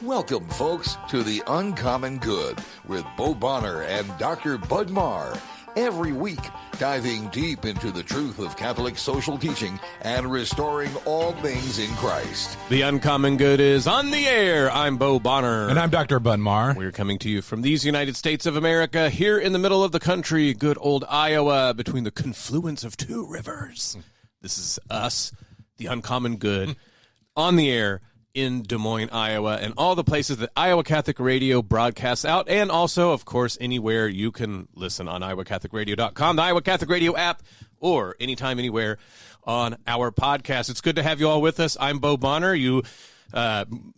Welcome, folks, to The Uncommon Good with Bo Bonner and Dr. Bud Marr. Every week, diving deep into the truth of Catholic social teaching and restoring all things in Christ. The Uncommon Good is on the air. I'm Bo Bonner. And I'm Dr. Bud Marr. We're coming to you from these United States of America, here in the middle of the country, good old Iowa, between the confluence of two rivers. This is us, The Uncommon Good, on the air in Des Moines, Iowa, and all the places that Iowa Catholic Radio broadcasts out, and also, of course, anywhere you can listen on iowacatholicradio.com, the Iowa Catholic Radio app, or anytime, anywhere on our podcast. It's good to have you all with us. I'm Bo Bonner. You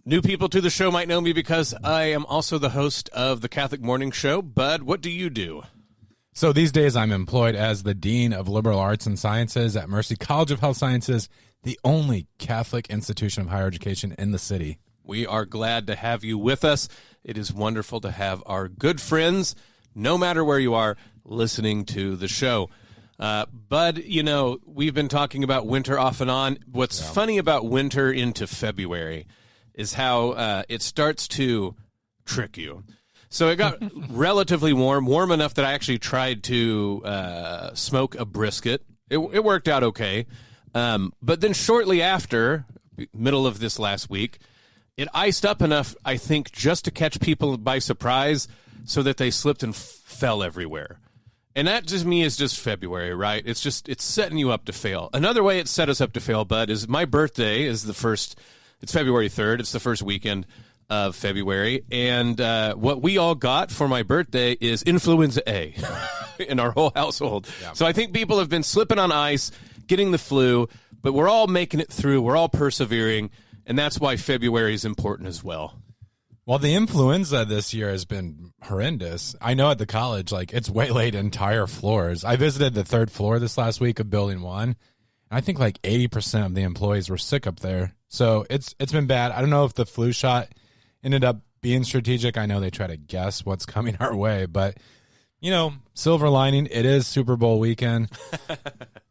new people to the show might know me because I am also the host of the Catholic Morning Show. Bud, what do you do? So these days I'm employed as the Dean of Liberal Arts and Sciences at Mercy College of Health Sciences, the only Catholic institution of higher education in the city. We are glad to have you with us. It is wonderful to have our good friends, no matter where you are, listening to the show. Bud, you know, we've been talking about winter off and on. What's funny about winter into February is how it starts to trick you. So it got relatively warm enough that I actually tried to smoke a brisket. It worked out okay. But then shortly after, middle of this last week, it iced up enough, I think, just to catch people by surprise so that they slipped and fell everywhere. And that to me is just February, right? It's setting you up to fail. Another way it set us up to fail, Bud, is my birthday is it's February 3rd. It's the first weekend of February. And what we all got for my birthday is influenza A in our whole household. Yeah. So I think people have been slipping on ice, getting the flu, but we're all making it through. We're all persevering, and that's why February is important as well. Well, the influenza this year has been horrendous. I know at the college, it's waylaid entire floors. I visited the third floor this last week of Building 1, and I think 80% of the employees were sick up there. So it's been bad. I don't know if the flu shot ended up being strategic. I know they try to guess what's coming our way, but silver lining, it is Super Bowl weekend.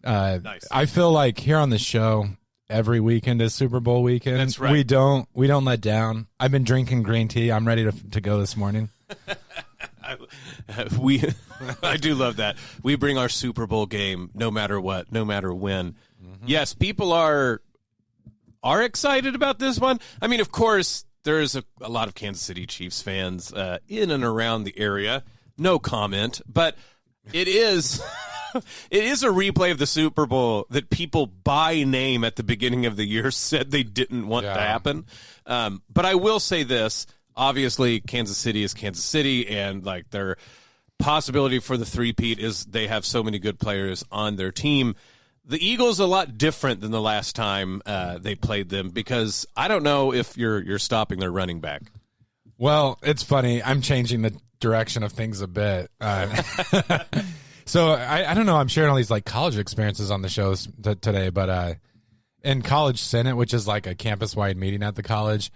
Nice. I feel like here on the show, every weekend is Super Bowl weekend. That's right. We don't let down. I've been drinking green tea. I'm ready to go this morning. I do love that. We bring our Super Bowl game no matter what, no matter when. Mm-hmm. Yes, people are excited about this one. I mean, of course, there's a lot of Kansas City Chiefs fans in and around the area. No comment, but it is it is a replay of the Super Bowl that people by name at the beginning of the year said they didn't want to happen. But I will say this, obviously Kansas City is Kansas City, and their possibility for the three-peat is they have so many good players on their team. The Eagles are a lot different than the last time they played them, because I don't know if you're stopping their running back. Well, it's funny. I'm changing the direction of things a bit. So I don't know. I'm sharing all these college experiences on the shows today, but in College Senate, which is a campus-wide meeting at the college,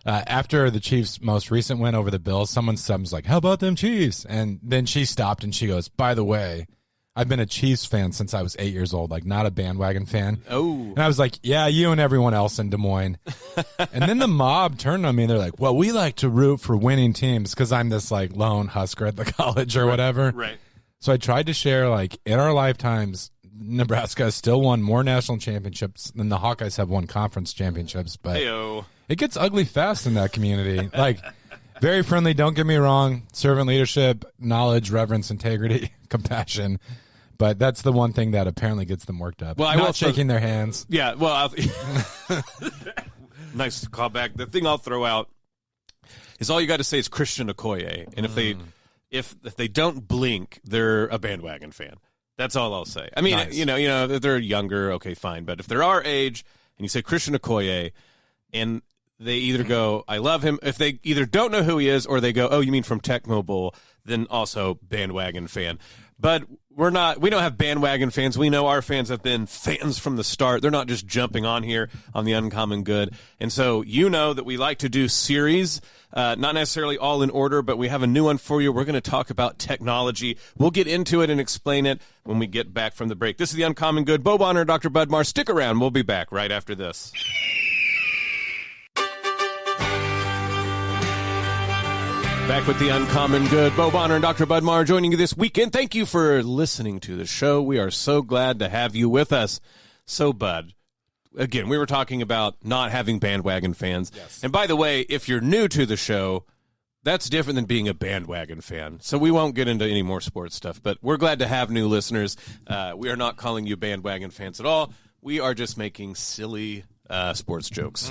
after the Chiefs' most recent win over the Bills, someone's like, "How about them Chiefs?" And then she stopped and she goes, "By the way, I've been a Chiefs fan since I was 8 years old, not a bandwagon fan." Oh. And I was like, "Yeah, you and everyone else in Des Moines." And then the mob turned on me and they're like, "Well, we like to root for winning teams," because I'm this lone Husker at the college or whatever. Right. So I tried to share in our lifetimes, Nebraska has still won more national championships than the Hawkeyes have won conference championships. But Hey-o. It gets ugly fast in that community. Very friendly, don't get me wrong, servant leadership, knowledge, reverence, integrity, compassion. But that's the one thing that apparently gets them worked up. Well, Not shaking their hands. Yeah, well, nice callback. The thing I'll throw out is all you got to say is Christian Okoye. And if they don't blink, they're a bandwagon fan. That's all I'll say. I mean, nice. They're younger, okay, fine. But if they're our age and you say Christian Okoye, and they either go, "I love him," if they either don't know who he is, or they go, "Oh, you mean from Tecmo Bowl," then also bandwagon fan. But we don't have bandwagon fans. We know our fans have been fans from the start. They're not just jumping on here on the Uncommon Good. And so that we like to do series, not necessarily all in order, but we have a new one for you. We're going to talk about technology. We'll get into it and explain it when we get back from the break. This is the Uncommon Good. Bo Bonner, Dr. Bud Marr. Stick around. We'll be back right after this. Back with the Uncommon Good. Bo Bonner and Dr. Bud Marr joining you this weekend. Thank you for listening to the show. We are so glad to have you with us. So, Bud, again, we were talking about not having bandwagon fans. Yes. And by the way, if you're new to the show, that's different than being a bandwagon fan. So we won't get into any more sports stuff, but we're glad to have new listeners. We are not calling you bandwagon fans at all. We are just making silly sports jokes.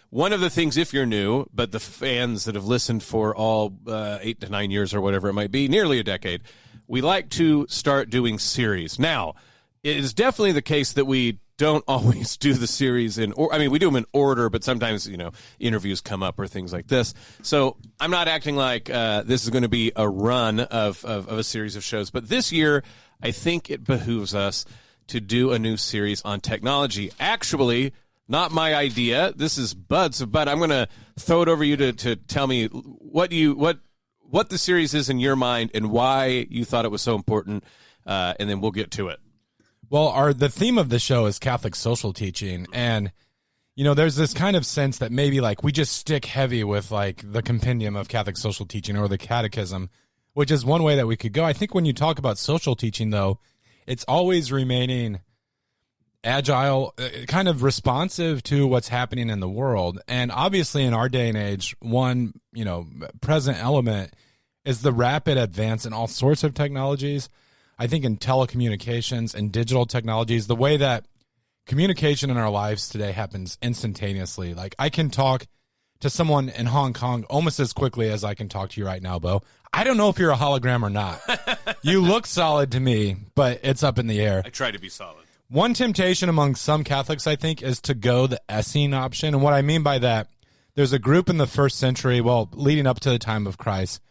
One of the things, if you're new, but the fans that have listened for all 8 to 9 years or whatever it might be, nearly a decade, we like to start doing series. Now, it is definitely the case that we don't always do the series we do them in order, but sometimes, interviews come up or things like this. So I'm not acting like this is going to be a run of a series of shows. But this year, I think it behooves us to do a new series on technology. Actually, not my idea. This is Bud's, but I'm going to throw it over you to tell me what the series is in your mind and why you thought it was so important, and then we'll get to it. Well, the theme of the show is Catholic social teaching, and there's this kind of sense that maybe we just stick heavy with the compendium of Catholic social teaching or the catechism, which is one way that we could go. I think when you talk about social teaching, though, it's always remaining agile, kind of responsive to what's happening in the world. And obviously in our day and age, one, present element is the rapid advance in all sorts of technologies. I think in telecommunications and digital technologies, the way that communication in our lives today happens instantaneously. I can talk to someone in Hong Kong almost as quickly as I can talk to you right now, Bo. I don't know if you're a hologram or not. You look solid to me, but it's up in the air. I try to be solid. One temptation among some Catholics, I think, is to go the Essene option. And what I mean by that, there's a group in the first century, leading up to the time of Christ,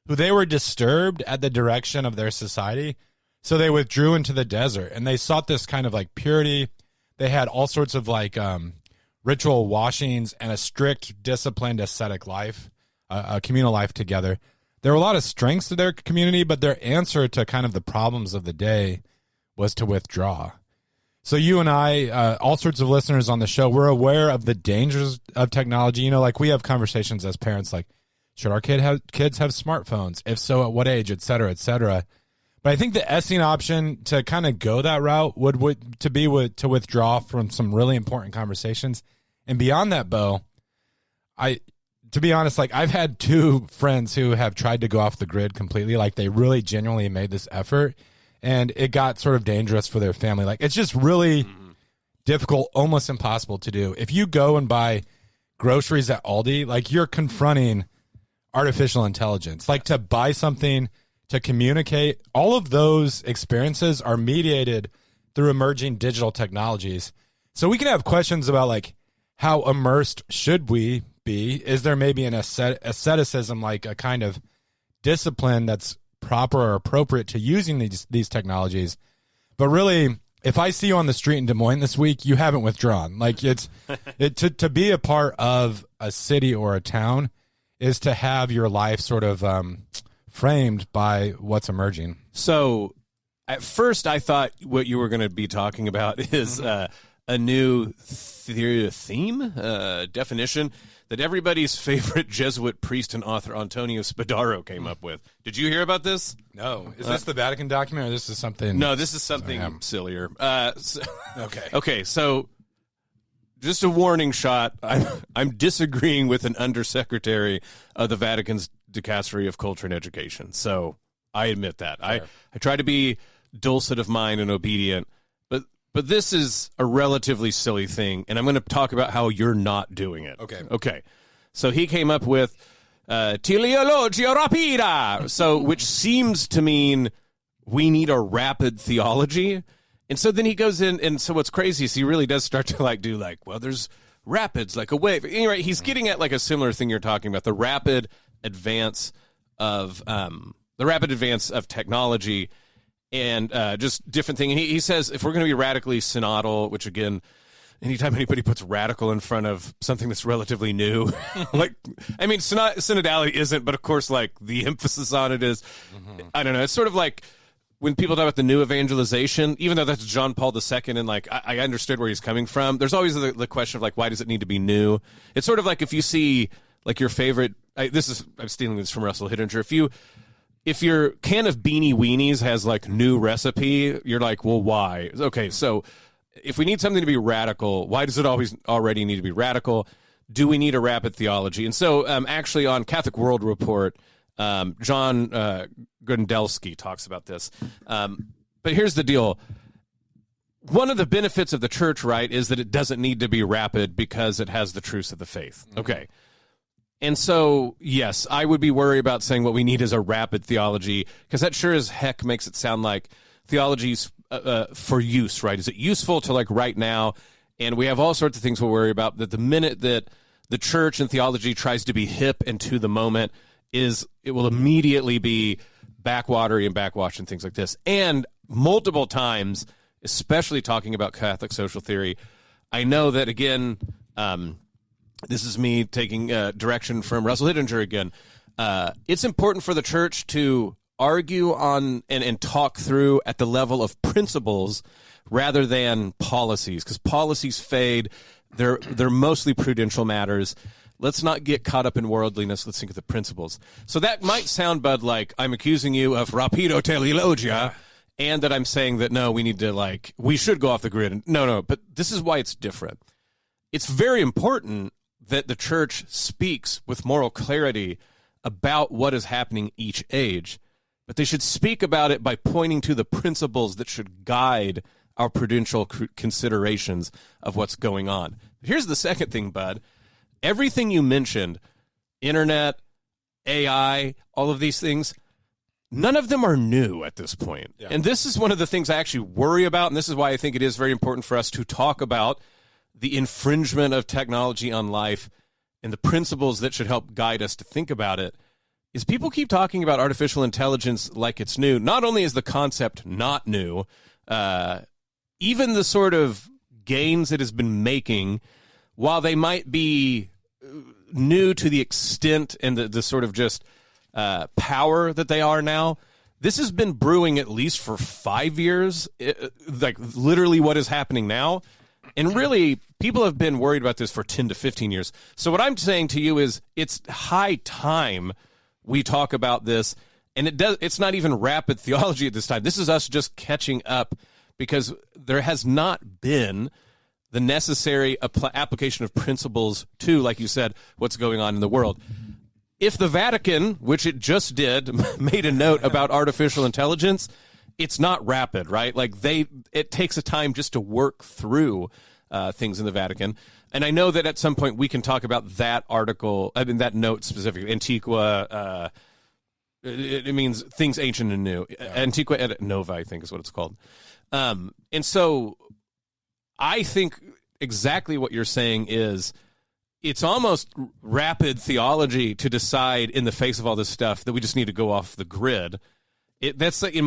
who they were disturbed at the direction of their society. So they withdrew into the desert, and they sought this kind of purity. They had all sorts of ritual washings and a strict, disciplined, ascetic life, a communal life together. There were a lot of strengths to their community, but their answer to kind of the problems of the day was to withdraw. So you and I, all sorts of listeners on the show, we're aware of the dangers of technology. We have conversations as parents should our kids have smartphones? If so, at what age, et cetera, et cetera. But I think the Essene option to kind of go that route would to withdraw from some really important conversations. And beyond that, Bo, to be honest, I've had 2 friends who have tried to go off the grid completely. They really genuinely made this effort, and it got sort of dangerous for their family. It's just really difficult, almost impossible to do. If you go and buy groceries at Aldi, you're confronting artificial intelligence. To buy something, to communicate, all of those experiences are mediated through emerging digital technologies. So we can have questions about how immersed should we be? Is there maybe an asceticism, a kind of discipline that's proper or appropriate to using these technologies? But really, if I see you on the street in Des Moines this week, you haven't withdrawn. To be a part of a city or a town is to have your life sort of framed by what's emerging. So at first I thought what you were going to be talking about is a new definition that everybody's favorite Jesuit priest and author Antonio Spadaro came up with. Did you hear about this? No. Is this the Vatican document, or this is something? No, this is something sillier. Okay. Okay, so just a warning shot. I'm disagreeing with an undersecretary of the Vatican's Dicastery of Culture and Education. So I admit that. Sure. I try to be dulcet of mind and obedient, but this is a relatively silly thing, and I'm going to talk about how you're not doing it. Okay. So he came up with teleologia rapida, which seems to mean we need a rapid theology. And so then he goes in, and so what's crazy is he really does start to do there's rapids, a wave. Anyway, he's getting at a similar thing you're talking about, the rapid advance of technology and just different thing. And he says if we're going to be radically synodal, which again, anytime anybody puts radical in front of something that's relatively new, synodality isn't, but of course, the emphasis on it is, I don't know, it's sort of when people talk about the new evangelization, even though that's John Paul II, and I understood where he's coming from, there's always the question of why does it need to be new? It's sort of if you see like your favorite. I'm stealing this from Russell Hittinger. If your can of Beanie Weenies has like new recipe, you're like, well, why? Okay, so if we need something to be radical, why does it always already need to be radical? Do we need a rapid theology? And so actually on Catholic World Report, John Gundelsky talks about this. But here's the deal. One of the benefits of the church, right, is that it doesn't need to be rapid because it has the truths of the faith. Okay. And so, yes, I would be worried about saying what we need is a rapid theology, because that sure as heck makes it sound like theology's for use, right? Is it useful to like right now? And we have all sorts of things we'll worry about, that the minute that the church and theology tries to be hip and to the moment, it will immediately be backwatery and backwash and things like this. And multiple times, especially talking about Catholic social theory, I know that, again, this is me taking direction from Russell Hittinger again. It's important for the church to argue on and talk through at the level of principles rather than policies, because policies fade. They're mostly prudential matters. Let's not get caught up in worldliness. Let's think of the principles. So that might sound, Bud, like I'm accusing you of rapido teleologia, and that I'm saying that, no, we should go off the grid. No, but this is why it's different. It's very important that the church speaks with moral clarity about what is happening each age, but they should speak about it by pointing to the principles that should guide our prudential considerations of what's going on. Here's the second thing, Bud. Everything you mentioned, internet, AI, all of these things, none of them are new at this point. Yeah. And this is one of the things I actually worry about, and this is why I think it is very important for us to talk about the infringement of technology on life and the principles that should help guide us to think about it, is people keep talking about artificial intelligence like it's new. Not only is the concept not new, even the sort of gains it has been making, while they might be new to the extent and the sort of just power that they are now, this has been brewing at least for 5 years, like literally what is happening now. And really, people have been worried about this for 10 to 15 years. So what I'm saying to you is it's high time we talk about this. And it's not even rapid theology at this time. This is us just catching up, because there has not been the necessary application of principles to, like you said, what's going on in the world. If the Vatican, which it just did, made a note about artificial intelligence, it's not rapid, right? Like it takes a time just to work through things in the Vatican. And I know that at some point we can talk about that article, that note specifically, Antiqua. It means things ancient and new. Yeah. Antiqua et nova, I think is what it's called. And so I think exactly what you're saying is it's almost rapid theology to decide in the face of all this stuff that we just need to go off the grid. That's in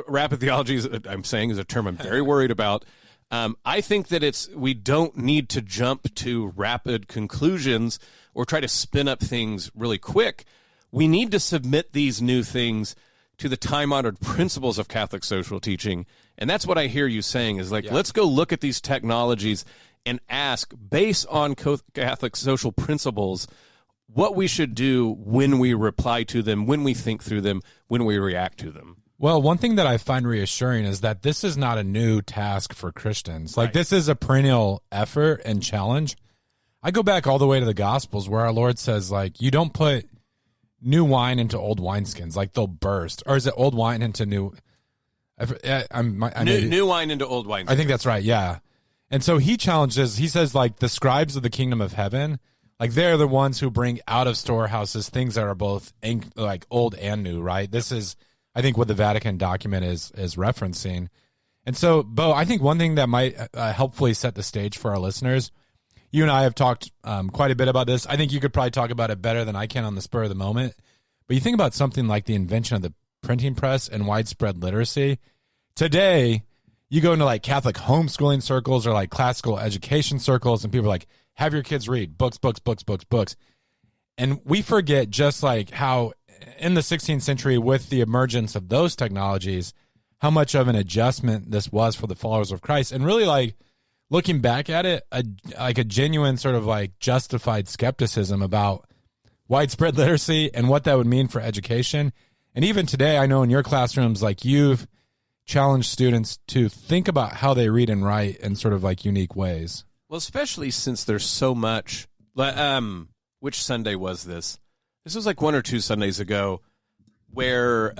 rapid theology, I'm saying, is a term I'm very worried about. I think that we don't need to jump to rapid conclusions or try to spin up things really quick. We need to submit these new things to the time-honored principles of Catholic social teaching. And that's what I hear you saying is let's go look at these technologies and ask, based on Catholic social principles, what we should do when we reply to them, when we think through them, when we react to them. Well, one thing that I find reassuring is that this is not a new task for Christians. Like, This is a perennial effort and challenge. I go back all the way to the Gospels where our Lord says, you don't put new wine into old wineskins, they'll burst. Or is it old wine into new... New wine into old wineskins. I think that's right, yeah. And so he challenges, he says, the scribes of the kingdom of heaven, they're the ones who bring out of storehouses things that are both old and new, right? This is, I think, what the Vatican document is referencing. And so, Bo, I think one thing that might helpfully set the stage for our listeners, you and I have talked quite a bit about this. I think you could probably talk about it better than I can on the spur of the moment. But you think about something like the invention of the printing press and widespread literacy. Today, you go into Catholic homeschooling circles or classical education circles, and people are have your kids read books. And we forget just how in the 16th century, with the emergence of those technologies, how much of an adjustment this was for the followers of Christ. And really looking back at it, like a genuine sort of like justified skepticism about widespread literacy and what that would mean for education. And even today, I know in your classrooms, like you've challenged students to think about how they read and write in sort of like unique ways. Well, especially since there's so much. Which Sunday was this? This was like 1 or 2 Sundays ago, where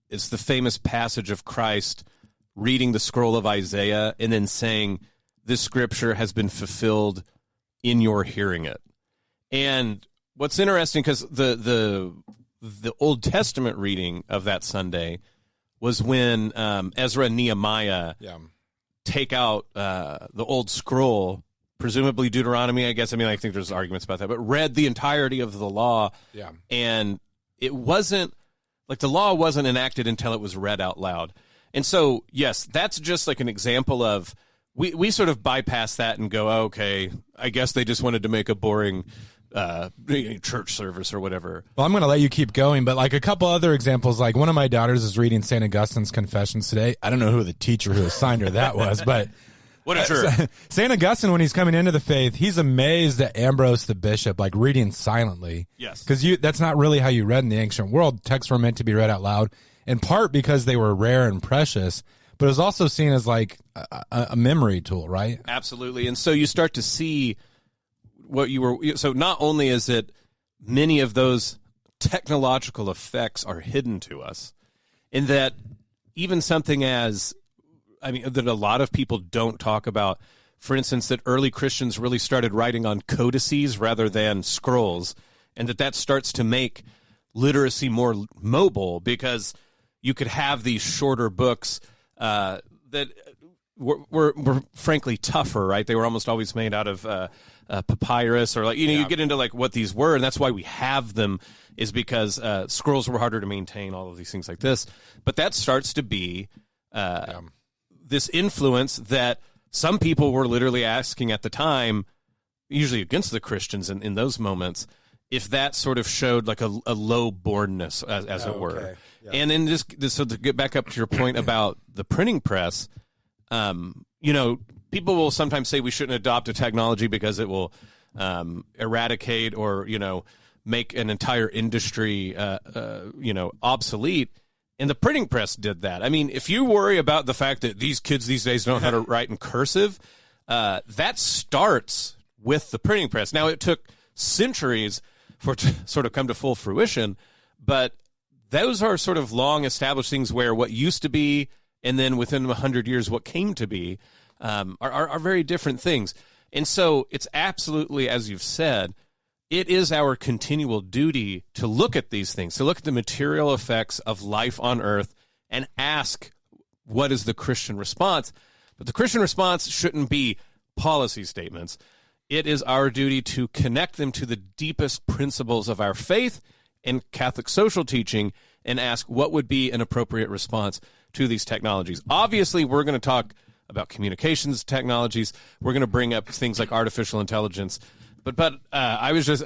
it's the famous passage of Christ reading the scroll of Isaiah and then saying, "This scripture has been fulfilled in your hearing it." And what's interesting, because the Old Testament reading of that Sunday was when Ezra and Nehemiah take out the old scroll, presumably Deuteronomy, I guess. I mean, I think there's arguments about that, but read the entirety of the law. Yeah. And it wasn't, like, the law wasn't enacted until it was read out loud. And so, yes, that's just like an example of, we sort of bypass that and go, oh, okay, I guess they just wanted to make a boring church service or whatever. Well, I'm going to let you keep going, but like a couple other examples, like one of my daughters is reading St. Augustine's Confessions today. I don't know who the teacher who assigned her that was, but what a jerk. St. Augustine, when he's coming into the faith, he's amazed at Ambrose the bishop, like reading silently. Yes. Because that's not really how you read in the ancient world. Texts were meant to be read out loud, in part because they were rare and precious, but it was also seen as like a memory tool, right? Absolutely. And so you start to see so not only is it many of those technological effects are hidden to us, in that even something as, I mean, that a lot of people don't talk about, for instance, that early Christians really started writing on codices rather than scrolls, and that starts to make literacy more mobile, because you could have these shorter books that were frankly tougher, right? They were almost always made out of papyrus, or like, you get into like what these were, and that's why we have them, is because scrolls were harder to maintain, all of these things like this. But that starts to be this influence that some people were literally asking at the time, usually against the Christians in those moments, if that sort of showed like a low-bornness, as it were. Okay. Yeah. And then so to get back up to your point about the printing press, people will sometimes say we shouldn't adopt a technology because it will eradicate or, make an entire industry, obsolete. And the printing press did that. I mean, if you worry about the fact that these kids these days don't know how to write in cursive, that starts with the printing press. Now, it took centuries for it to sort of come to full fruition, but those are sort of long-established things where what used to be, and then within 100 years what came to be, are very different things. And so it's absolutely, as you've said, it is our continual duty to look at these things, to look at the material effects of life on earth and ask, what is the Christian response? But the Christian response shouldn't be policy statements. It is our duty to connect them to the deepest principles of our faith and Catholic social teaching and ask what would be an appropriate response to these technologies. Obviously, we're going to talk about communications technologies. We're going to bring up things like artificial intelligence. But I was just,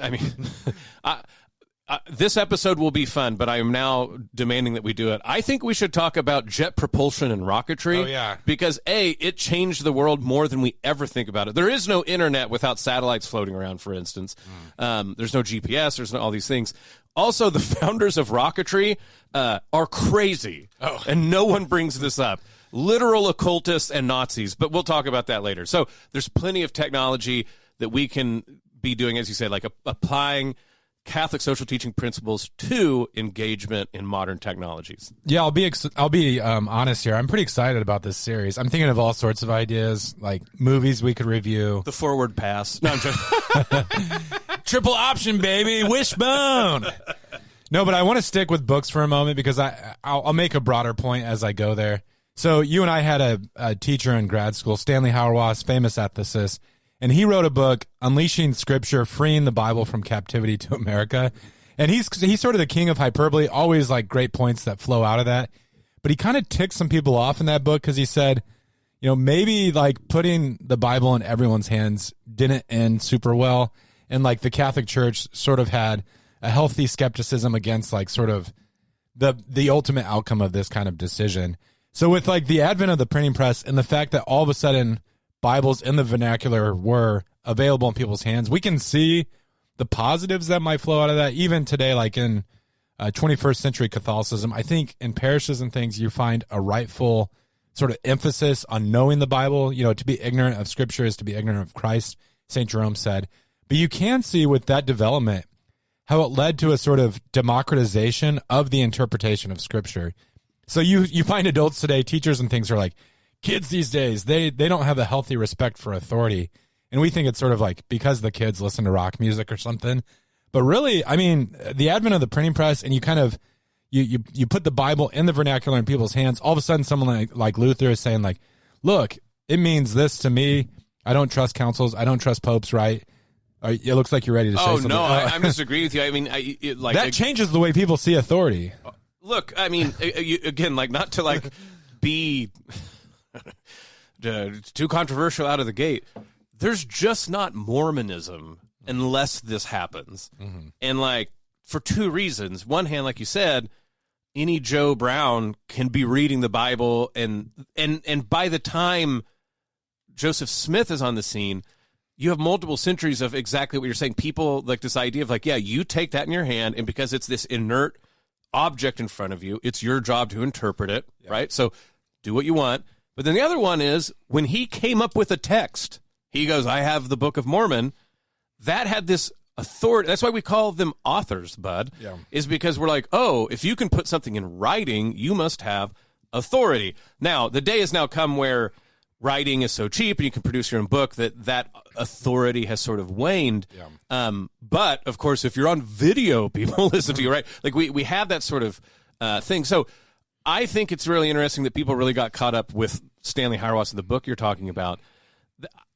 this episode will be fun, but I am now demanding that we do it. I think we should talk about jet propulsion and rocketry. Oh, yeah. Because, it changed the world more than we ever think about it. There is no internet without satellites floating around, for instance. There's no GPS. There's no all these things. Also, the founders of rocketry are crazy, and no one brings this up. Literal occultists and Nazis, but we'll talk about that later. So there's plenty of technology that we can be doing, as you said, like applying Catholic social teaching principles to engagement in modern technologies. Yeah, I'll be honest here. I'm pretty excited about this series. I'm thinking of all sorts of ideas, like movies we could review. The forward pass. No, I'm joking. Triple option, baby. Wishbone. No, but I want to stick with books for a moment because I'll make a broader point as I go there. So you and I had a teacher in grad school, Stanley Hauerwas, famous ethicist, and he wrote a book, Unleashing Scripture, Freeing the Bible from Captivity to America. And he's sort of the king of hyperbole, always like great points that flow out of that. But he kind of ticked some people off in that book because he said, maybe like putting the Bible in everyone's hands didn't end super well. And like the Catholic Church sort of had a healthy skepticism against like sort of the ultimate outcome of this kind of decision. So with like the advent of the printing press and the fact that all of a sudden Bibles in the vernacular were available in people's hands. We can see the positives that might flow out of that. Even today, like in 21st century Catholicism, I think in parishes and things, you find a rightful sort of emphasis on knowing the Bible. You know, to be ignorant of Scripture is to be ignorant of Christ, St. Jerome said. But you can see with that development how it led to a sort of democratization of the interpretation of Scripture. So you find adults today, teachers and things, are like, kids these days, they don't have a healthy respect for authority. And we think it's sort of like because the kids listen to rock music or something. But really, I mean, the advent of the printing press, and you kind of, you put the Bible in the vernacular in people's hands, all of a sudden someone like Luther is saying like, look, it means this to me. I don't trust councils. I don't trust popes, right? It looks like you're ready to say something. Oh, no, I'm disagree with you. I mean, that changes the way people see authority. Look, I mean, again, like not to like be too controversial out of the gate. There's just not Mormonism unless this happens. Mm-hmm. And like for two reasons. One hand, like you said, any Joe Brown can be reading the Bible, and by the time Joseph Smith is on the scene, you have multiple centuries of exactly what you're saying. People like this idea of like, yeah, you take that in your hand, and because it's this inert object in front of you, it's your job to interpret it, right? So do what you want. But then the other one is when he came up with a text, he goes, I have the Book of Mormon. That had this authority. That's why we call them authors, Bud, is because we're like, oh, if you can put something in writing, you must have authority. Now, the day has now come where writing is so cheap and you can produce your own book that authority has sort of waned. But, of course, if you're on video, people listen to you, right? Like we have that sort of thing. So I think it's really interesting that people really got caught up with Stanley Hauerwas in the book you're talking about.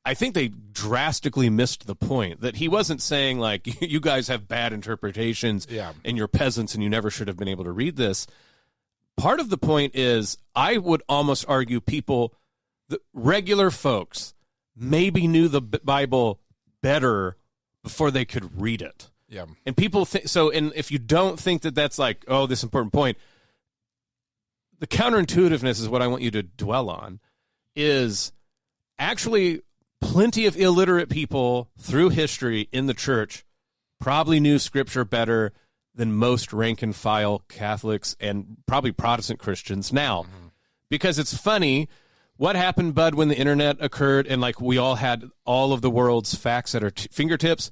I think they drastically missed the point that he wasn't saying, like, you guys have bad interpretations and you're peasants and you never should have been able to read this. Part of the point is I would almost argue people, the regular folks, maybe knew the Bible better before they could read it. Yeah. And people think so. And if you don't think that that's like, oh, this important point, the counterintuitiveness is what I want you to dwell on, is actually plenty of illiterate people through history in the church probably knew Scripture better than most rank and file Catholics and probably Protestant Christians now. Mm-hmm. Because it's funny, what happened, Bud, when the internet occurred and like we all had all of the world's facts at our fingertips?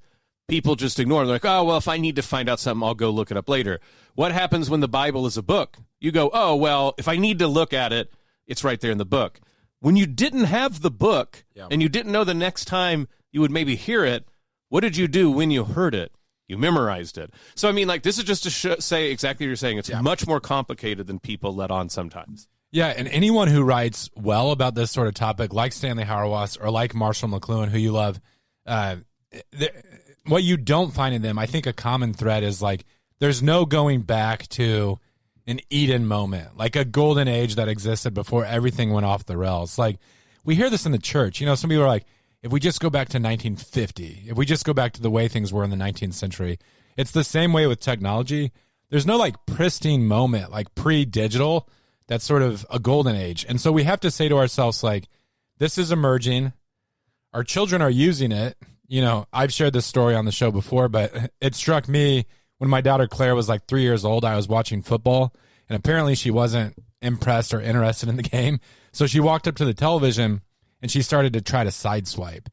People just ignore them. They're like, oh, well, if I need to find out something, I'll go look it up later. What happens when the Bible is a book? You go, oh, well, if I need to look at it, it's right there in the book. When you didn't have the book and you didn't know the next time you would maybe hear it, what did you do when you heard it? You memorized it. So, I mean, like, this is just to say exactly what you're saying. It's much more complicated than people let on sometimes. Yeah, and anyone who writes well about this sort of topic, like Stanley Hauerwas or like Marshall McLuhan, who you love, what you don't find in them, I think a common thread is, like, there's no going back to an Eden moment, like a golden age that existed before everything went off the rails. Like, we hear this in the church. You know, some people are like, if we just go back to 1950, if we just go back to the way things were in the 19th century, it's the same way with technology. There's no, like, pristine moment, like pre-digital, that's sort of a golden age. And so we have to say to ourselves, like, this is emerging. Our children are using it. You know, I've shared this story on the show before, but it struck me when my daughter Claire was like 3 years old. I was watching football, and apparently she wasn't impressed or interested in the game. So she walked up to the television, and she started to try to sideswipe.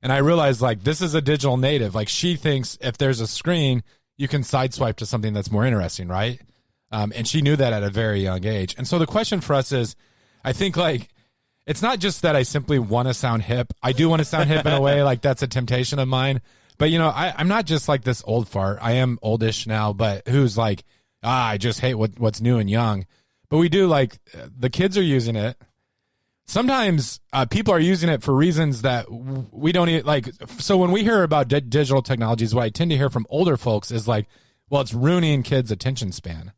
And I realized, like, this is a digital native. Like, she thinks if there's a screen, you can sideswipe to something that's more interesting, right? And she knew that at a very young age. And so the question for us is, I think, like, it's not just that I simply want to sound hip. I do want to sound hip in a way, like that's a temptation of mine. But, you know, I'm not just like this old fart. I am oldish now, but who's like, I just hate what's new and young. But we do, like, the kids are using it. Sometimes people are using it for reasons that we don't even, like, so when we hear about digital technologies, what I tend to hear from older folks is like, well, it's ruining kids' attention span.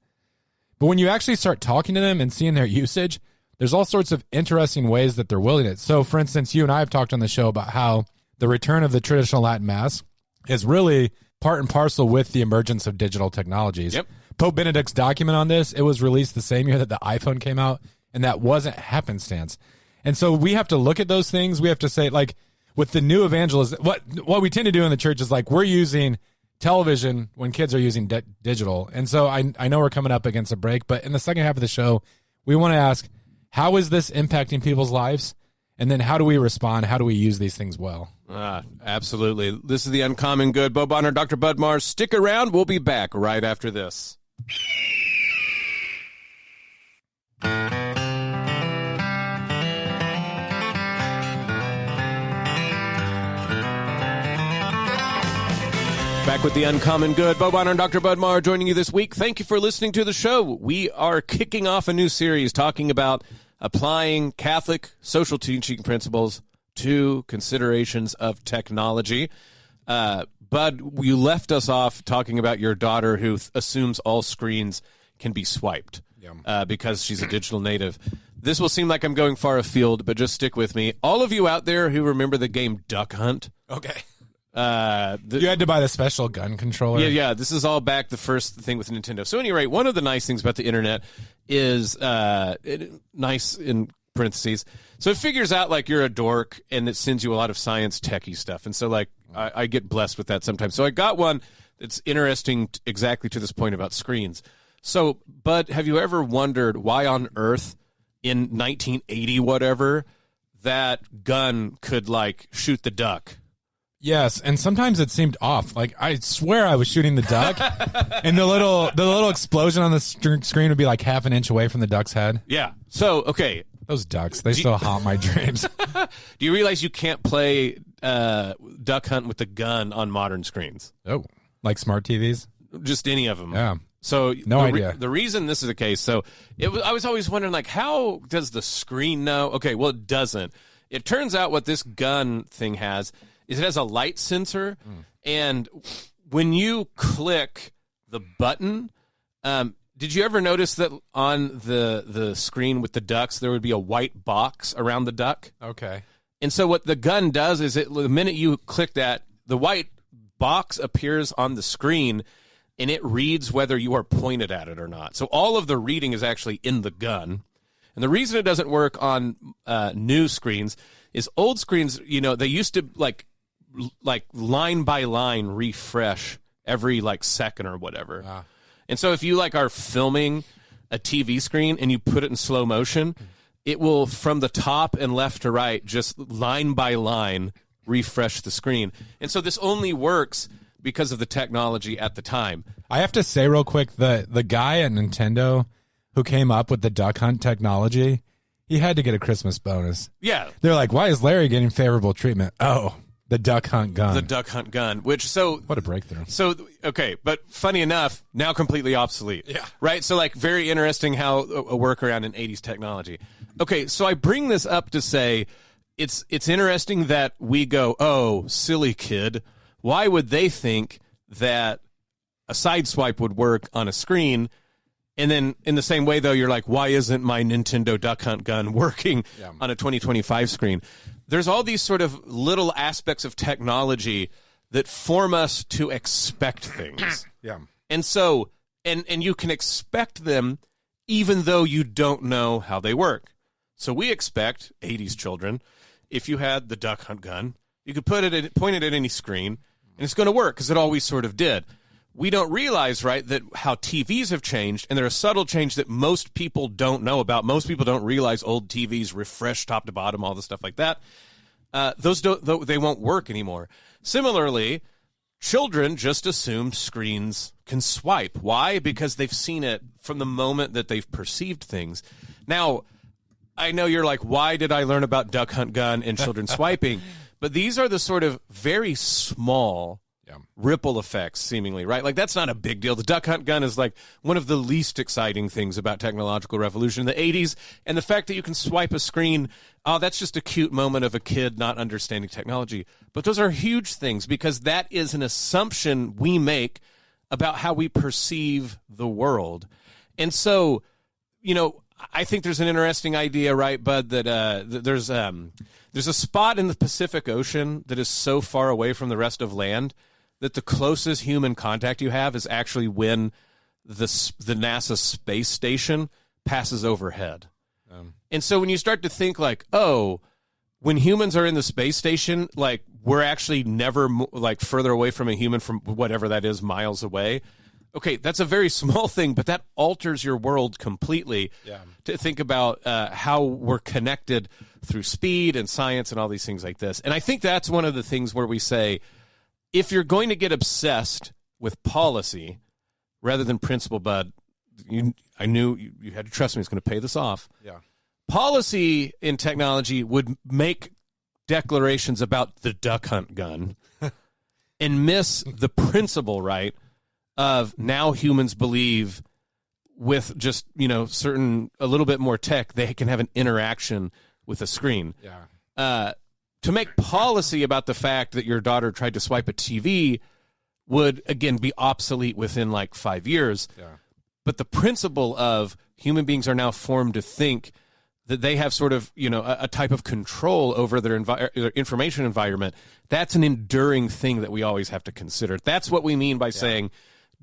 But when you actually start talking to them and seeing their usage, there's all sorts of interesting ways that they're willing it. So, for instance, you and I have talked on the show about how the return of the traditional Latin Mass is really part and parcel with the emergence of digital technologies. Yep. Pope Benedict's document on this, it was released the same year that the iPhone came out, and that wasn't happenstance. And so we have to look at those things. We have to say, like, with the new evangelism, what we tend to do in the church is, like, we're using television when kids are using digital. And so I know we're coming up against a break, but in the second half of the show, we want to ask, how is this impacting people's lives? And then how do we respond? How do we use these things well? Absolutely. This is The Uncommon Good. Bo Bonner, Dr. Bud Marr. Stick around. We'll be back right after this. Back with The Uncommon Good. Bo Bonner and Dr. Bud Marr joining you this week. Thank you for listening to the show. We are kicking off a new series talking about applying Catholic social teaching principles to considerations of technology. Bud, you left us off talking about your daughter who assumes all screens can be swiped because she's a digital native. This will seem like I'm going far afield, but just stick with me. All of you out there who remember the game Duck Hunt. Okay. You had to buy the special gun controller. Yeah. This is all back the first thing with Nintendo. So anyway, one of the nice things about the internet is nice in parentheses. So it figures out like you're a dork and it sends you a lot of science techie stuff. And so like I get blessed with that sometimes. So I got one that's interesting exactly to this point about screens. So, Bud, have you ever wondered why on earth in 1980 whatever that gun could like shoot the duck? Yes, and sometimes it seemed off. Like, I swear I was shooting the duck, and the little explosion on the screen would be like half an inch away from the duck's head. Yeah. So, okay. Those ducks, they still haunt my dreams. Do you realize you can't play Duck Hunt with the gun on modern screens? Oh, like smart TVs? Just any of them. Yeah. So no idea. The reason this is the case, so I was always wondering, like, how does the screen know? Okay, well, it doesn't. It turns out what this gun thing has is it has a light sensor, and when you click the button, did you ever notice that on the screen with the ducks, there would be a white box around the duck? Okay. And so what the gun does is the minute you click that, the white box appears on the screen, and it reads whether you are pointed at it or not. So all of the reading is actually in the gun. And the reason it doesn't work on new screens is old screens, they used to like line by line refresh every like second or whatever. And so if you like are filming a TV screen and you put it in slow motion, it will from the top and left to right just line by line refresh the screen. And so this only works because of the technology at the time. I have to say real quick, the guy at Nintendo who came up with the Duck Hunt technology, he had to get a Christmas bonus. Yeah. They're like, why is Larry getting favorable treatment? Oh, the Duck Hunt gun. The Duck Hunt gun, what a breakthrough. So, okay, but funny enough, now completely obsolete. Yeah. Right? So, like, very interesting how a workaround in 80s technology. Okay, so I bring this up to say it's interesting that we go, oh, silly kid, why would they think that a side swipe would work on a screen? And then in the same way, though, you're like, why isn't my Nintendo Duck Hunt gun working on a 2025 screen? There's all these sort of little aspects of technology that form us to expect things. Yeah. And so, and you can expect them even though you don't know how they work. So we expect, 80s children, if you had the Duck Hunt gun, you could point it at any screen, and it's going to work because it always sort of did. We don't realize, right, that how TVs have changed, and they're a subtle change that most people don't know about. Most people don't realize old TVs refresh top to bottom, all the stuff like that. They won't work anymore. Similarly, children just assume screens can swipe. Why? Because they've seen it from the moment that they've perceived things. Now, I know you're like, why did I learn about Duck Hunt gun and children swiping? But these are the sort of very small ripple effects, seemingly, right? Like, that's not a big deal. The Duck Hunt gun is like one of the least exciting things about technological revolution in the 80s. And the fact that you can swipe a screen, oh, that's just a cute moment of a kid not understanding technology. But those are huge things because that is an assumption we make about how we perceive the world. And so, I think there's an interesting idea, right, Bud, that there's a spot in the Pacific Ocean that is so far away from the rest of land that the closest human contact you have is actually when the NASA space station passes overhead. And so when you start to think like, oh, when humans are in the space station, like we're actually never like further away from a human from whatever that is, miles away. Okay, that's a very small thing, but that alters your world completely. Yeah. To think about how we're connected through speed and science and all these things like this. And I think that's one of the things where we say, if you're going to get obsessed with policy rather than principle, Bud, I knew you had to trust me. It's going to pay this off. Yeah. Policy in technology would make declarations about the duck hunt gun and miss the principle, right, of now humans believe with just, a little bit more tech, they can have an interaction with a screen. Yeah. To make policy about the fact that your daughter tried to swipe a TV would, again, be obsolete within like 5 years. Yeah. But the principle of human beings are now formed to think that they have sort of, a type of control over their information environment, that's an enduring thing that we always have to consider. That's what we mean by saying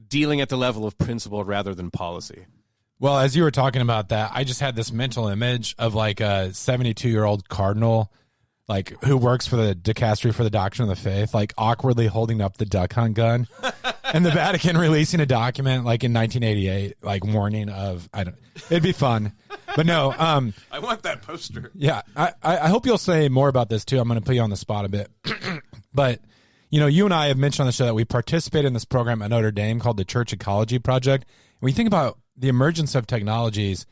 dealing at the level of principle rather than policy. Well, as you were talking about that, I just had this mental image of like a 72-year-old cardinal, like who works for the dicastery for the doctrine of the faith, like awkwardly holding up the duck hunt gun, and the Vatican releasing a document like in 1988, like warning of, it'd be fun, but no. I want that poster. Yeah, I hope you'll say more about this too. I'm going to put you on the spot a bit, but you and I have mentioned on the show that we participate in this program at Notre Dame called the Church Ecology Project. When you think about the emergence of technologies,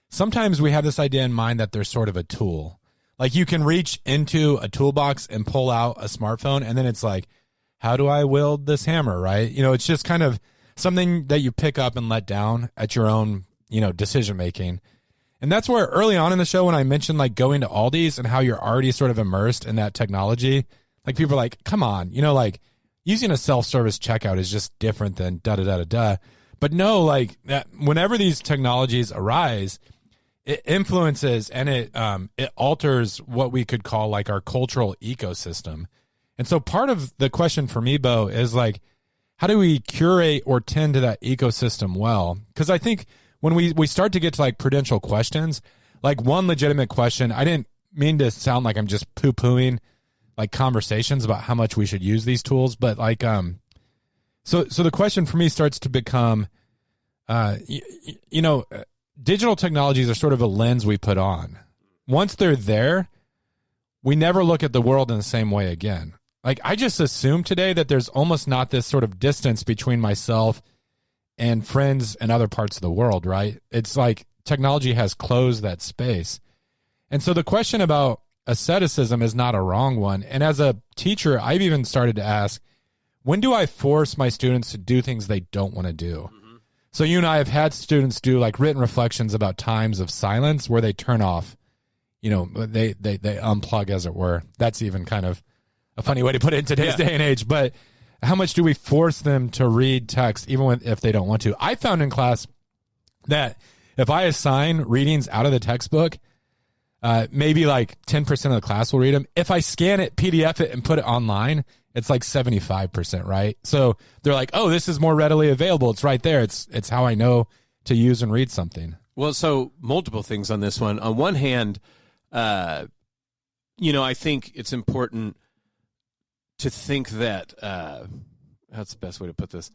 sometimes we have this idea in mind that they're sort of a tool. Like you can reach into a toolbox and pull out a smartphone, and then it's like, how do I wield this hammer, right? It's just kind of something that you pick up and let down at your own, decision making. And that's where early on in the show when I mentioned like going to Aldi's and how you're already sort of immersed in that technology, like people are like, come on, like using a self-service checkout is just different than da-da-da-da-da. But no, like whenever these technologies arise, it influences and it alters what we could call like our cultural ecosystem. And so part of the question for me, Bo, is like, how do we curate or tend to that ecosystem well? Because I think when we start to get to like prudential questions, like one legitimate question, I didn't mean to sound like I'm just poo-pooing like conversations about how much we should use these tools, but like, so the question for me starts to become, digital technologies are sort of a lens we put on. Once they're there, we never look at the world in the same way again. Like I just assume today that there's almost not this sort of distance between myself and friends in other parts of the world, right? It's like technology has closed that space. And so the question about asceticism is not a wrong one. And as a teacher, I've even started to ask, when do I force my students to do things they don't want to do? Mm-hmm. So you and I have had students do like written reflections about times of silence where they turn off, they unplug, as it were. That's even kind of a funny way to put it in today's day and age. But how much do we force them to read text even if they don't want to? I found in class that if I assign readings out of the textbook, maybe like 10% of the class will read them. If I scan it, PDF it, and put it online, it's like 75%, right? So they're like, oh, this is more readily available. It's right there. It's how I know to use and read something. Well, so multiple things on this one. On one hand, I think it's important to think that that's the best way to put this.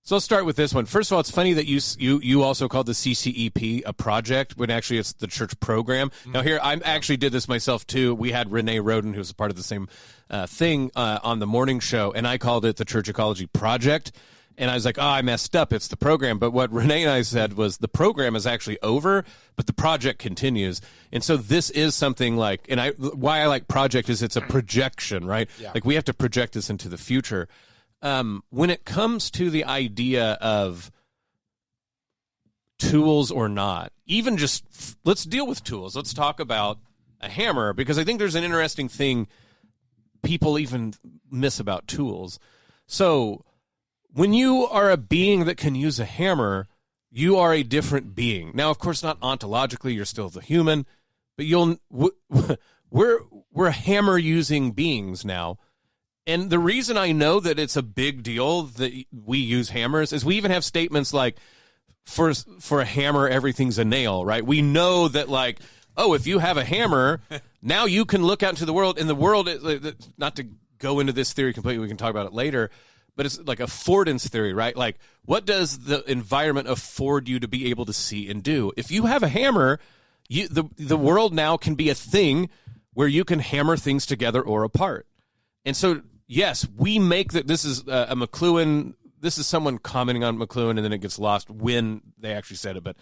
So let's start with this one. First of all, it's funny that you also called the CCEP a project when actually it's the church program. Mm-hmm. Now here, I actually did this myself too. We had Renee Roden, who was a part of the same thing on the morning show, and I called it the Church Ecology Project. And I was like, oh, I messed up. It's the program. But what Renee and I said was the program is actually over, but the project continues. And so this is something like, why I like project is it's a projection, right? Yeah. Like we have to project this into the future. When it comes to the idea of tools or not, even just let's deal with tools. Let's talk about a hammer, because I think there's an interesting thing people even miss about tools. So when you are a being that can use a hammer, you are a different being. Now, of course, not ontologically, you're still the human, but we're hammer-using beings now. And the reason I know that it's a big deal that we use hammers is we even have statements like, for a hammer, everything's a nail, right? We know that, like, oh, if you have a hammer, now you can look out into the world, and the world, not to go into this theory completely, we can talk about it later, but it's like affordance theory, right? Like, what does the environment afford you to be able to see and do? If you have a hammer, the world now can be a thing where you can hammer things together or apart. And so, yes, we make that. This is a McLuhan. This is someone commenting on McLuhan, and then it gets lost when they actually said it. But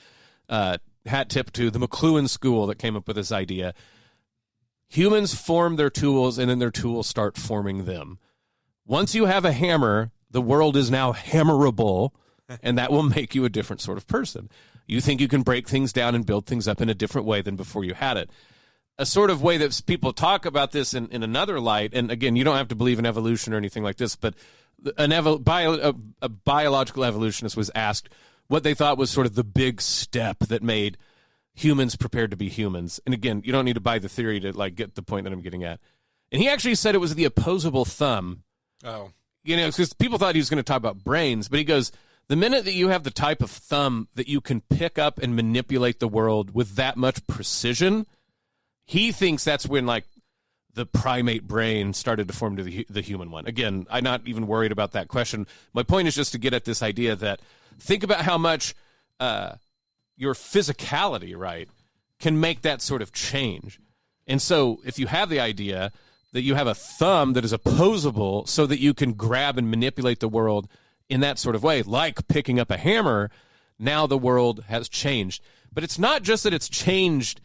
hat tip to the McLuhan school that came up with this idea. Humans form their tools, and then their tools start forming them. Once you have a hammer, the world is now hammerable, and that will make you a different sort of person. You think you can break things down and build things up in a different way than before you had it. A sort of way that people talk about this in another light, and again, you don't have to believe in evolution or anything like this, but a biological evolutionist was asked what they thought was sort of the big step that made humans prepared to be humans. And again, you don't need to buy the theory to like get the point that I'm getting at. And he actually said it was the opposable thumb. Oh. Because people thought he was going to talk about brains, but he goes, the minute that you have the type of thumb that you can pick up and manipulate the world with that much precision, he thinks that's when like the primate brain started to form to the human one. Again, I'm not even worried about that question. My point is just to get at this idea that think about how much your physicality, right, can make that sort of change. And so if you have the idea that you have a thumb that is opposable so that you can grab and manipulate the world in that sort of way, like picking up a hammer, now the world has changed. But it's not just that it's changed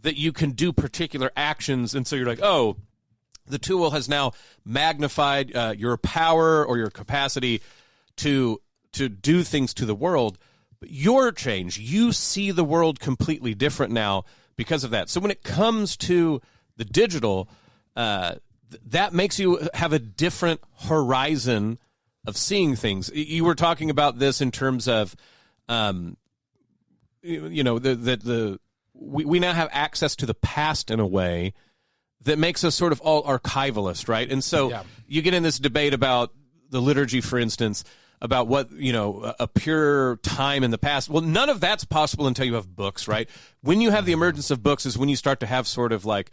that you can do particular actions, and so you're like, oh, the tool has now magnified your power or your capacity to do things to the world. But you're changed. You see the world completely different now because of that. So when it comes to the digital, that makes you have a different horizon of seeing things. You were talking about this in terms of, we now have access to the past in a way that makes us sort of all archivalist, right? And so you get in this debate about the liturgy, for instance, about what, a pure time in the past. Well, none of that's possible until you have books, right? When you have the emergence of books is when you start to have sort of like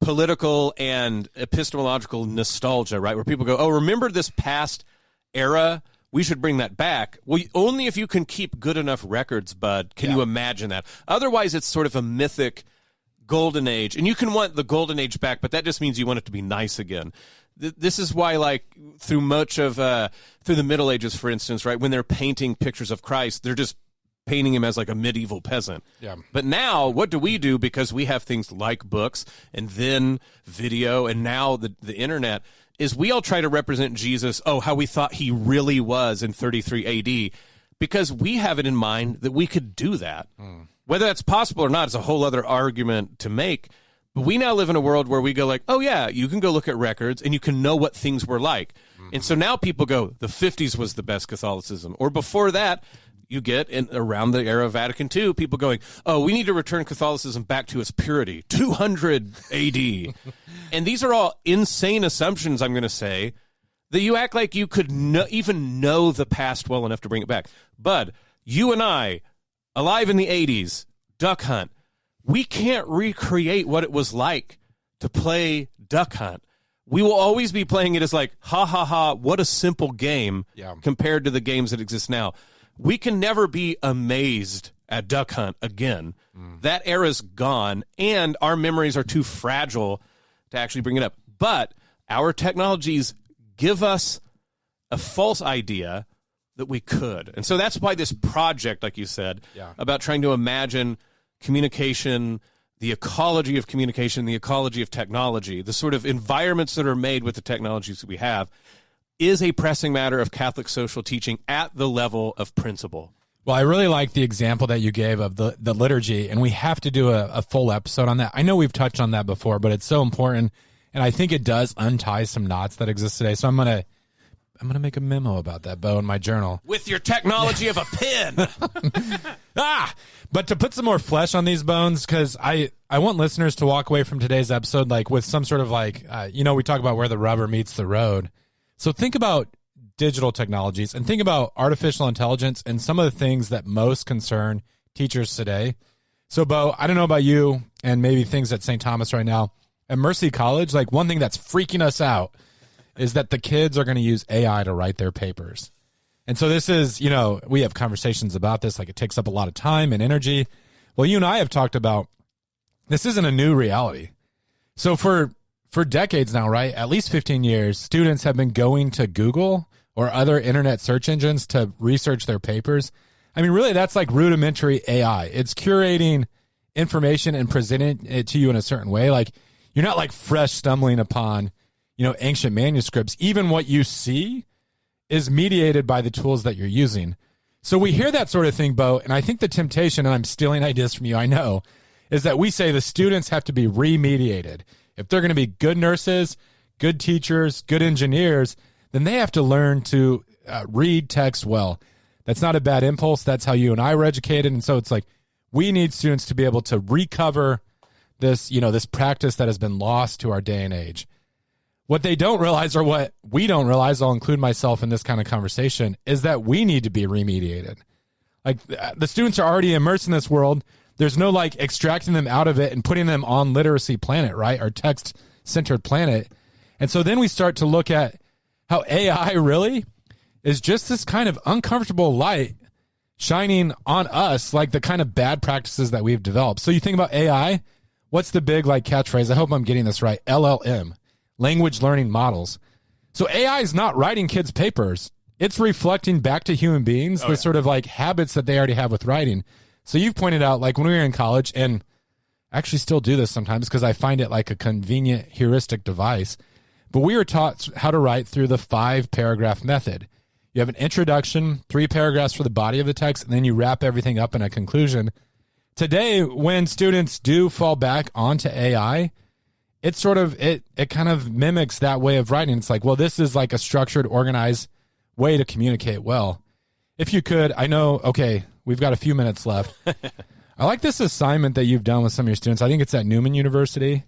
political and epistemological nostalgia, right? Where people go, oh, remember this past era? We should bring that back. Well, only if you can keep good enough records, bud, can you imagine that. Otherwise, it's sort of a mythic golden age. And you can want the golden age back, but that just means you want it to be nice again. This is why, like, through much of, through the Middle Ages, for instance, right, when they're painting pictures of Christ, they're just painting him as like a medieval peasant. Yeah. But now, what do we do? Because we have things like books and then video and now the internet, is we all try to represent Jesus, how we thought he really was in 33 AD, because we have it in mind that we could do that. Whether that's possible or not is a whole other argument to make. But we now live in a world where we go like, oh, yeah, you can go look at records and you can know what things were like. And so now people go, the 50s was the best Catholicism. Or before that, you get around the era of Vatican II, people going, oh, we need to return Catholicism back to its purity, 200 AD. And these are all insane assumptions, I'm going to say, that you act like you could even know the past well enough to bring it back. Bud, you and I, alive in the 80s, duck hunt, we can't recreate what it was like to play duck hunt. We will always be playing it as like, ha, ha, ha, what a simple game compared to the games that exist now. We can never be amazed at duck hunt again. That era's gone, and our memories are too fragile to actually bring it up. But our technologies give us a false idea that we could. And so that's why this project, like you said, about trying to imagine communication, the ecology of communication, the ecology of technology, the sort of environments that are made with the technologies that we have, is a pressing matter of Catholic social teaching at the level of principle. Well, I really like the example that you gave of the liturgy, and we have to do a full episode on that. I know we've touched on that before, but it's so important, and I think it does untie some knots that exist today. So I'm gonna make a memo about that, Bo, in my journal. With your technology of a pen. But to put some more flesh on these bones, because I want listeners to walk away from today's episode like with some sort of like, we talk about where the rubber meets the road. So think about digital technologies and think about artificial intelligence and some of the things that most concern teachers today. So, Bo, I don't know about you and maybe things at St. Thomas right now. At Mercy College, like one thing that's freaking us out is that the kids are going to use AI to write their papers. And so this is, we have conversations about this, like it takes up a lot of time and energy. Well, you and I have talked about this isn't a new reality. So for decades now, right, at least 15 years, students have been going to Google or other internet search engines to research their papers. I mean, really, that's like rudimentary AI. It's curating information and presenting it to you in a certain way. Like, you're not like fresh stumbling upon, ancient manuscripts. Even what you see is mediated by the tools that you're using. So we hear that sort of thing, Bo, and I think the temptation, and I'm stealing ideas from you, I know, is that we say the students have to be remediated. If they're going to be good nurses, good teachers, good engineers, then they have to learn to read text well. That's not a bad impulse. That's how you and I were educated. And so it's like we need students to be able to recover this, this practice that has been lost to our day and age. What they don't realize, or what we don't realize, I'll include myself in this kind of conversation, is that we need to be remediated. Like the students are already immersed in this world. There's no like extracting them out of it and putting them on literacy planet, right? Our text-centered planet. And so then we start to look at how AI really is just this kind of uncomfortable light shining on us, like the kind of bad practices that we've developed. So you think about AI, what's the big like catchphrase? I hope I'm getting this right. LLM, language learning models. So AI is not writing kids' papers. It's reflecting back to human beings the sort of like habits that they already have with writing. So you've pointed out, like when we were in college, and I actually still do this sometimes because I find it like a convenient heuristic device, but we were taught how to write through the 5-paragraph method. You have an introduction, 3 paragraphs for the body of the text, and then you wrap everything up in a conclusion. Today, when students do fall back onto AI, it's sort of, it kind of mimics that way of writing. It's like, well, this is like a structured, organized way to communicate well. If you could, I know, okay, we've got a few minutes left. I like this assignment that you've done with some of your students. I think it's at Newman University,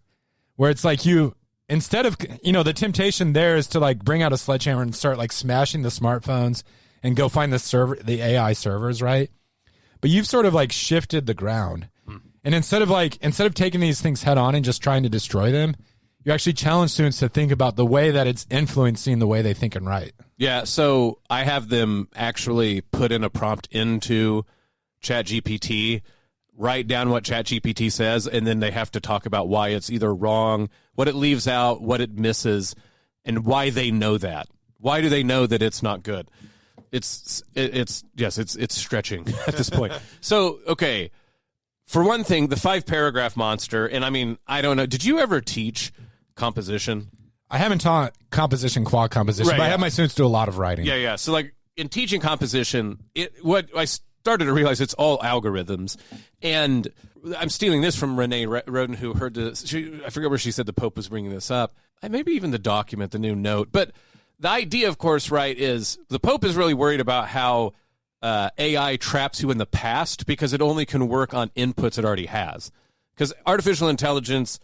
where it's like you, instead of, the temptation there is to like bring out a sledgehammer and start like smashing the smartphones and go find the AI servers, right? But you've sort of like shifted the ground. And instead of taking these things head on and just trying to destroy them, you actually challenge students to think about the way that it's influencing the way they think and write. Yeah, so I have them actually put in a prompt into ChatGPT, write down what ChatGPT says, and then they have to talk about why it's either wrong, what it leaves out, what it misses, and why they know that. Why do they know that it's not good? It's stretching at this point. So, okay, for one thing, the 5-paragraph monster, and I mean, I don't know, did you ever teach composition? I haven't taught composition, quad composition, right, but I have my students do a lot of writing. Yeah. So, like, in teaching composition, what I started to realize, it's all algorithms. And I'm stealing this from Renee Roden, who heard this. I forget where she said the Pope was bringing this up. Maybe even the document, the new note. But the idea, of course, right, is the Pope is really worried about how AI traps you in the past because it only can work on inputs it already has. Because artificial intelligence,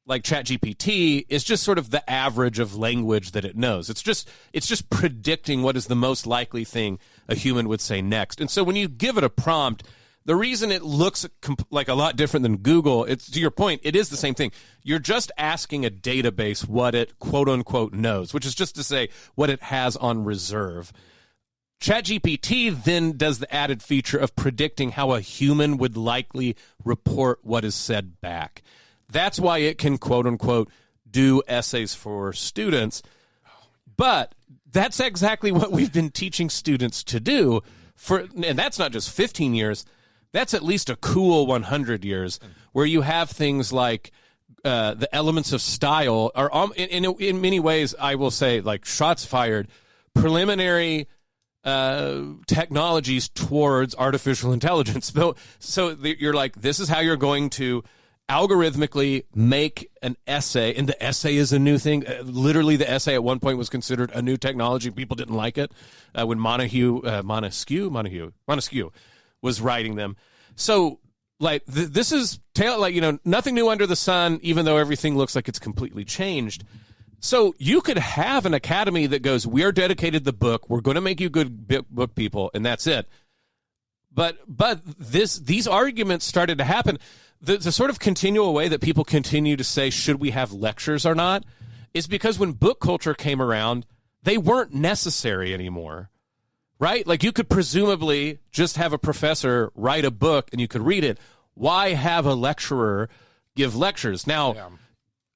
like ChatGPT, is just sort of the average of language that it knows. It's just predicting what is the most likely thing a human would say next. And so when you give it a prompt, the reason it looks like a lot different than Google, it's, to your point, it is the same thing. You're just asking a database what it quote unquote knows, which is just to say what it has on reserve. ChatGPT then does the added feature of predicting how a human would likely report what is said back. That's why it can, quote unquote, do essays for students. But that's exactly what we've been teaching students to do and that's not just 15 years. That's at least a cool 100 years, where you have things like the elements of style are in many ways, I will say, like shots fired, preliminary technologies towards artificial intelligence. So you're like, this is how you're going to algorithmically make an essay, and the essay is a new thing. Literally, the essay at one point was considered a new technology. People didn't like it when Montesquieu was writing them. So, like, this is nothing new under the sun, even though everything looks like it's completely changed. So you could have an academy that goes, we are dedicated to the book. We're going to make you good book people, and that's it. But these arguments started to happen. The sort of continual way that people continue to say, should we have lectures or not, is because when book culture came around, they weren't necessary anymore, right? Like, you could presumably just have a professor write a book and you could read it. Why have a lecturer give lectures? Now,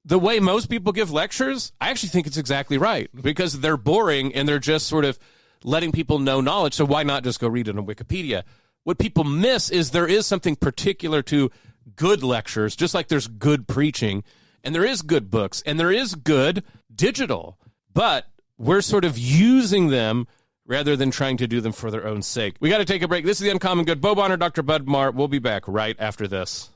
the way most people give lectures, I actually think it's exactly right, because they're boring and they're just sort of letting people know knowledge, so why not just go read it on Wikipedia? What people miss is there is something particular to good lectures, just like there's good preaching, and there is good books, and there is good digital, but we're sort of using them rather than trying to do them for their own sake. We got to take a break. This is The Uncommon Good. Bo Bonner, Dr. Bud Marr. We'll be back right after this.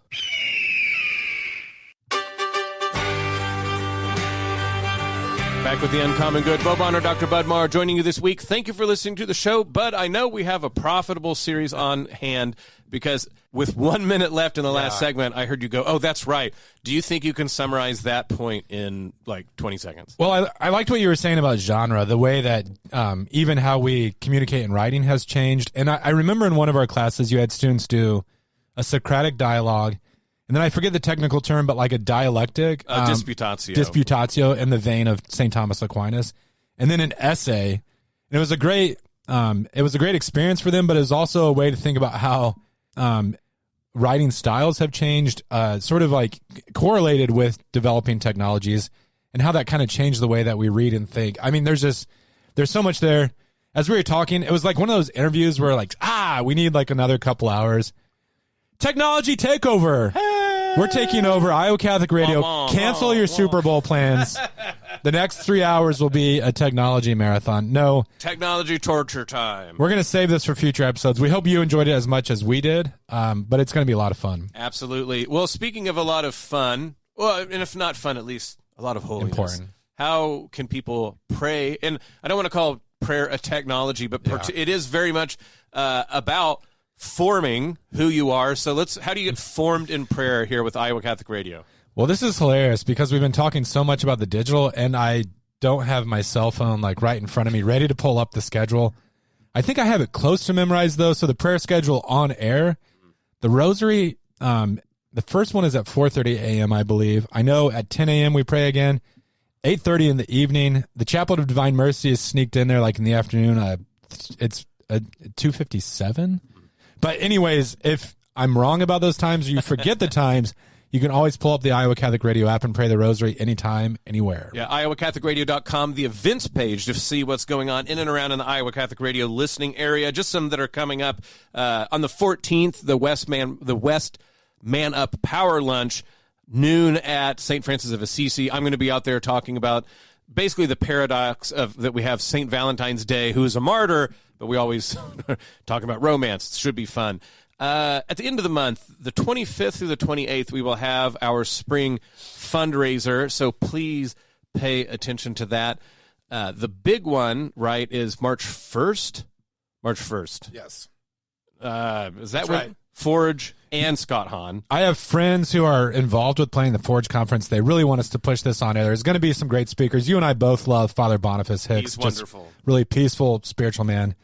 Back with The Uncommon Good. Bo Bonner, Dr. Bud Marr joining you this week. Thank you for listening to the show. Bud, I know we have a profitable series on hand because with 1 minute left in the last segment, I heard you go, oh, that's right. Do you think you can summarize that point in like 20 seconds? Well, I liked what you were saying about genre, the way that even how we communicate in writing has changed. And I remember in one of our classes, you had students do a Socratic dialogue. And then I forget the technical term, but like a dialectic. Disputatio. Disputatio in the vein of St. Thomas Aquinas. And then an essay. And it was a great experience for them, but it was also a way to think about how writing styles have changed, sort of like correlated with developing technologies, and how that kind of changed the way that we read and think. I mean, there's so much there. As we were talking, it was like one of those interviews where like, we need like another couple hours. Technology takeover. Hey. We're taking over Iowa Catholic Radio. Cancel your Super Bowl plans. The next 3 hours will be a technology marathon. No. Technology torture time. We're going to save this for future episodes. We hope you enjoyed it as much as we did, but it's going to be a lot of fun. Absolutely. Well, speaking of a lot of fun, well, and if not fun, at least a lot of holiness. Important. How can people pray? And I don't want to call prayer a technology, but it is very much about forming who you are. So how do you get formed in prayer here with Iowa Catholic Radio? Well, this is hilarious because we've been talking so much about the digital, and I don't have my cell phone like right in front of me ready to pull up the schedule. I think I have it close to memorized though. So the prayer schedule on air, the rosary, the first one is at 4:30 a.m. I believe. I know at 10 a.m. we pray again. 8:30 in the evening. The Chaplet of Divine Mercy is sneaked in there like in the afternoon. It's 2:57. But anyways, if I'm wrong about those times or you forget the times, you can always pull up the Iowa Catholic Radio app and pray the rosary anytime, anywhere. Yeah, iowacatholicradio.com, the events page to see what's going on in and around in the Iowa Catholic Radio listening area. Just some that are coming up on the 14th, the West Man Up Power Lunch, noon at St. Francis of Assisi. I'm going to be out there talking about basically the paradox of that we have St. Valentine's Day, who is a martyr, but we always talk about romance. It should be fun. At the end of the month, the 25th through the 28th, we will have our spring fundraiser, so please pay attention to that. The big one, right, is March 1st? March 1st. Yes. Is that right? Forge and Scott Hahn. I have friends who are involved with planning the Forge conference. They really want us to push this on air. There's going to be some great speakers. You and I both love Father Boniface Hicks. He's wonderful. Just really peaceful, spiritual man.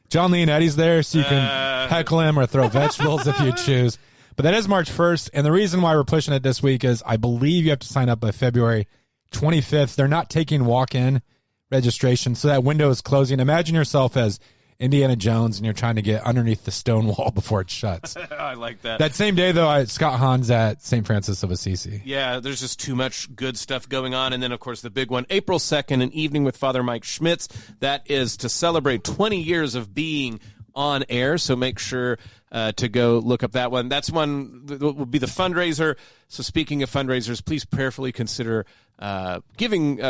John Leonetti's there, so you can heckle him or throw vegetables if you choose. But that is March 1st, and the reason why we're pushing it this week is I believe you have to sign up by February 25th. They're not taking walk-in registration, so that window is closing. Imagine yourself as Indiana Jones, and you're trying to get underneath the stone wall before it shuts. I like that. That same day, though, Scott Hahn's at St. Francis of Assisi. Yeah, there's just too much good stuff going on. And then, of course, the big one, April 2nd, an evening with Father Mike Schmitz. That is to celebrate 20 years of being on air, so make sure to go look up that one. That's one that will be the fundraiser. So speaking of fundraisers, please prayerfully consider giving.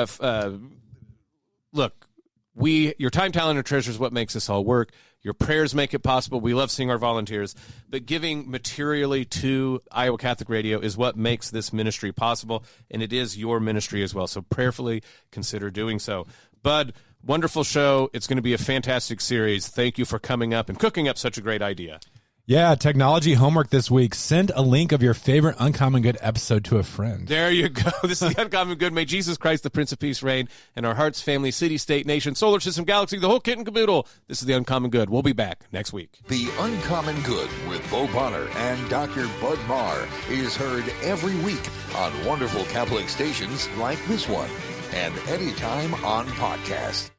Look, your time, talent, and treasure is what makes this all work. Your prayers make it possible. We love seeing our volunteers. But giving materially to Iowa Catholic Radio is what makes this ministry possible, and it is your ministry as well. So prayerfully consider doing so. Bud, wonderful show. It's going to be a fantastic series. Thank you for coming up and cooking up such a great idea. Yeah, technology homework this week. Send a link of your favorite Uncommon Good episode to a friend. There you go. This is the Uncommon Good. May Jesus Christ, the Prince of Peace, reign in our hearts, family, city, state, nation, solar system, galaxy, the whole kit and caboodle. This is the Uncommon Good. We'll be back next week. The Uncommon Good with Bo Bonner and Dr. Bud Marr is heard every week on wonderful Catholic stations like this one and anytime on podcast.